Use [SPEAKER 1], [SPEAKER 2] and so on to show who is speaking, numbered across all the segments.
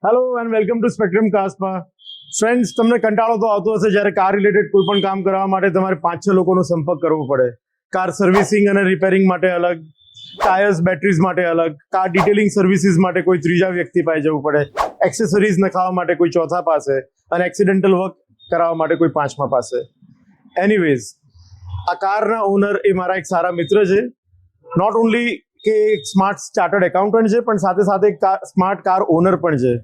[SPEAKER 1] Hello and welcome to Spectrum કાર્સમાં. Friends, તમને કંટાળો તો આવતો હશે જ્યારે કાર રિલેટેડ કોઈ પણ કામ કરવા માટે તમારે 5-6 લોકોનો સંપર્ક કરવો પડે. કાર સર્વિસિંગ અને રિપેરિંગ માટે અલગ, ટાયર્સ બેટરીઝ માટે અલગ, કાર ડિટેલિંગ સર્વિસીસ માટે કોઈ ત્રીજા વ્યક્તિ પાસે જવું પડે, એક્સેસરીઝ નખાવવા માટે કોઈ ચોથા પાસે અને એક્સિડેન્ટલ વર્ક કરાવવા માટે કોઈ પાંચમા પાસે. એનીવેઝ, આ કારના ઓનર એ મારા એક સારા મિત્ર છે. નોટ ઓનલી કે એક સ્માર્ટ ચાર્ટર્ડ એકાઉન્ટન્ટ છે, પણ સાથે સાથે એક સ્માર્ટ કાર ઓનર પણ છે.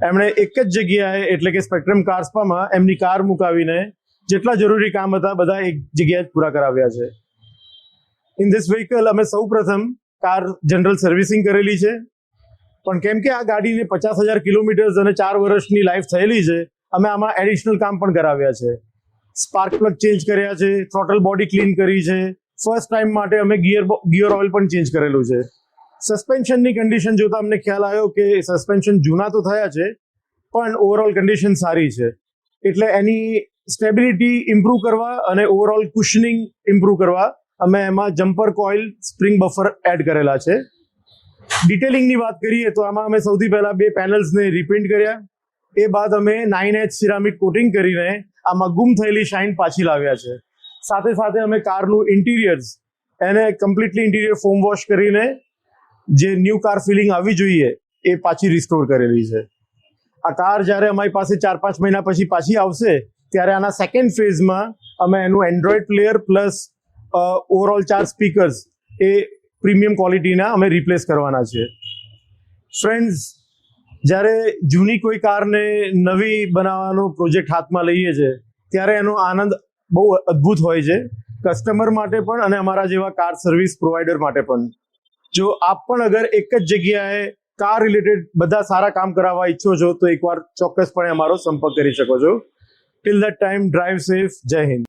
[SPEAKER 1] એમણે એક જ જગ્યાએ એટલે કે સ્પેક્ટ્રમ કાર્સમાં એમની કાર મુકાવીને જેટલા જરૂરી કામ હતા બધા એક જગ્યાએ જ પૂરા કરાવ્યા છે. ઇન ધીસ વ્હીકલ અમે સૌ પ્રથમ કાર જનરલ સર્વિસિંગ કરેલી છે, પણ કેમ કે આ ગાડીને 50,000 કિલોમીટર્સ અને 4 વર્ષની લાઈફ થયેલી છે, અમે આમાં એડિશનલ કામ પણ કરાવ્યા છે. સ્પાર્ક પ્લગ ચેન્જ કર્યા છે, થ્રોટલ બોડી ક્લીન કરી છે, ફર્સ્ટ ટાઈમ માટે અમે ગિયર ઓઇલ પણ ચેન્જ કરેલું છે. સસ્પેન્શનની કન્ડિશન જોતા અમને ખ્યાલ આવ્યો કે સસ્પેન્શન જૂના તો થયા છે, પણ ઓવરઓલ કન્ડિશન સારી છે. એટલે એની સ્ટેબિલિટી ઇમ્પ્રૂવ કરવા અને ઓવરઓલ કુશનિંગ ઇમ્પ્રૂવ કરવા અમે એમાં jumper coil spring buffer add કરેલા છે. ડિટેલિંગની વાત કરીએ તો આમાં અમે સૌથી પહેલા 2 પેનલ્સને રિપેન્ટ કર્યા. એ બાદ અમે 9H સિરામિક કોટિંગ કરીને આમાં ગુમ થયેલી શાઇન પાછી લાવ્યા છે. સાથે સાથે અમે કારનું ઇન્ટિરિયર્સ એને કમ્પ્લીટલી ઇન્ટિરિયર ફોમ વોશ કરીને જે ન્યૂ કાર ફિલિંગ આવવી જોઈએ એ પાછી રિસ્ટોર કરેલી છે. આ કાર જ્યારે અમારી પાસે 4-5 મહિના પછી પાછી આવશે ત્યારે આના સેકન્ડ ફેઝમાં અમે એનું Android player plus overall 4 speakers એ પ્રીમિયમ ક્વોલિટીના અમે રિપ્લેસ કરવાના છે. ફ્રેન્ડ્સ, જ્યારે જૂની કોઈ કારને નવી બનાવવાનો પ્રોજેક્ટ હાથમાં લઈએ છીએ ત્યારે એનો આનંદ બહુ અદ્ભુત હોય છે, કસ્ટમર માટે પણ અને અમારા જેવા કાર સર્વિસ પ્રોવાઈડર માટે પણ. જો આપ પણ અગર એક જ જગ્યાએ કાર રિલેટેડ બધા સારા કામ કરાવવા ઈચ્છો છો તો એકવાર ચોક્કસપણે અમારો સંપર્ક કરી શકો છો. Till that time, drive safe. જય હિન્દ.